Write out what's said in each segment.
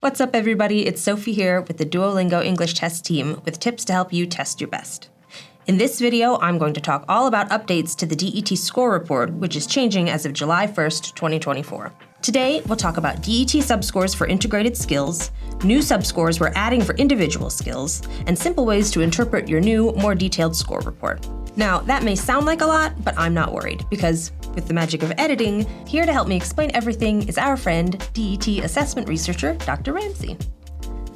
What's up, everybody? It's Sophie here with the Duolingo English Test team with tips to help you test your best. In this video, I'm going to talk all about updates to the DET score report, which is changing as of July 1st, 2024. Today, we'll talk about DET subscores for integrated skills, new subscores we're adding for individual skills, and simple ways to interpret your new, more detailed score report. Now, that may sound like a lot, but I'm not worried, because with the magic of editing, here to help me explain everything is our friend, DET assessment researcher, Dr. Ramsey.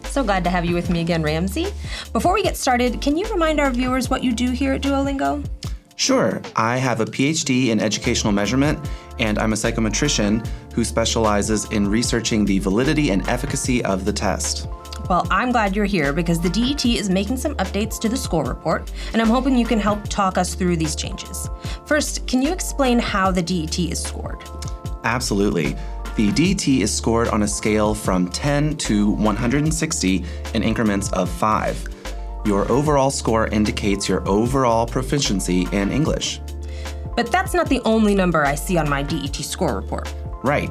So glad to have you with me again, Ramsey. Before we get started, can you remind our viewers what you do here at Duolingo? Sure. I have a PhD in educational measurement, and I'm a psychometrician who specializes in researching the validity and efficacy of the test. Well, I'm glad you're here because the DET is making some updates to the score report, and I'm hoping you can help talk us through these changes. First, can you explain how the DET is scored? Absolutely. The DET is scored on a scale from 10 to 160 in increments of 5. Your overall score indicates your overall proficiency in English. But that's not the only number I see on my DET score report. Right.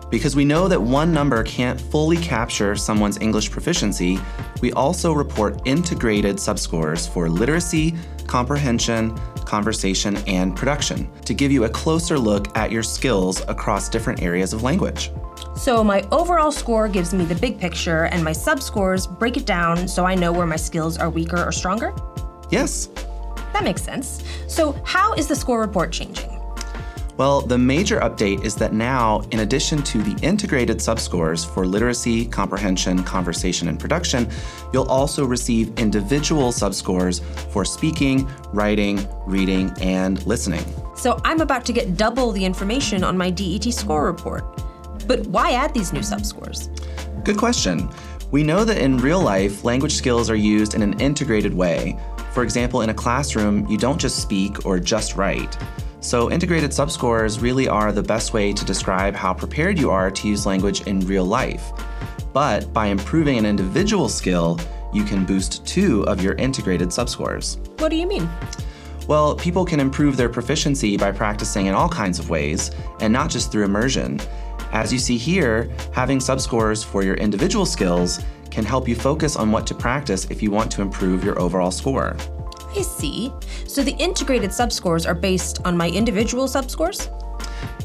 Because we know that one number can't fully capture someone's English proficiency, we also report integrated subscores for literacy, comprehension, conversation, and production to give you a closer look at your skills across different areas of language. So my overall score gives me the big picture, and my subscores break it down so I know where my skills are weaker or stronger? Yes. That makes sense. So how is the score report changing? Well, the major update is that now, in addition to the integrated subscores for literacy, comprehension, conversation, and production, you'll also receive individual subscores for speaking, writing, reading, and listening. So I'm about to get double the information on my DET score report. But why add these new subscores? Good question. We know that in real life, language skills are used in an integrated way. For example, in a classroom, you don't just speak or just write. So integrated subscores really are the best way to describe how prepared you are to use language in real life. But by improving an individual skill, you can boost 2 of your integrated subscores. What do you mean? Well, people can improve their proficiency by practicing in all kinds of ways, and not just through immersion. As you see here, having subscores for your individual skills can help you focus on what to practice if you want to improve your overall score. I see. So the integrated subscores are based on my individual subscores?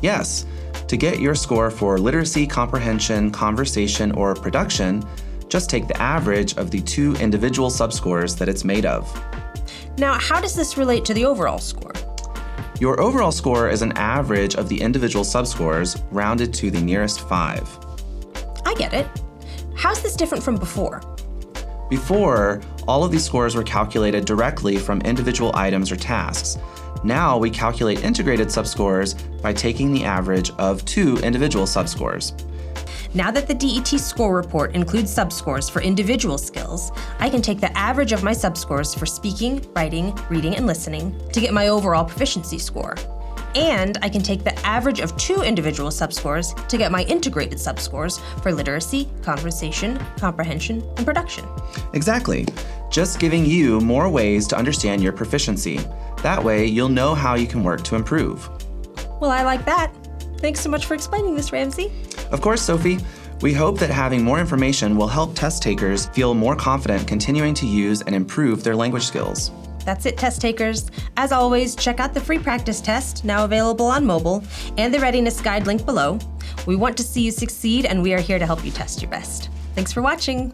Yes. To get your score for literacy, comprehension, conversation, or production, just take the average of the 2 individual subscores that it's made of. Now, how does this relate to the overall score? Your overall score is an average of the individual subscores rounded to the nearest 5. I get it. How's this different from before? Before, all of these scores were calculated directly from individual items or tasks. Now we calculate integrated subscores by taking the average of 2 individual subscores. Now that the DET score report includes subscores for individual skills, I can take the average of my subscores for speaking, writing, reading, and listening to get my overall proficiency score. And I can take the average of 2 individual subscores to get my integrated subscores for literacy, conversation, comprehension, and production. Exactly. Just giving you more ways to understand your proficiency. That way, you'll know how you can work to improve. Well, I like that. Thanks so much for explaining this, Ramsey. Of course, Sophie. We hope that having more information will help test takers feel more confident continuing to use and improve their language skills. That's it, test takers. As always, check out the free practice test, now available on mobile, and the readiness guide link below. We want to see you succeed, and we are here to help you test your best. Thanks for watching.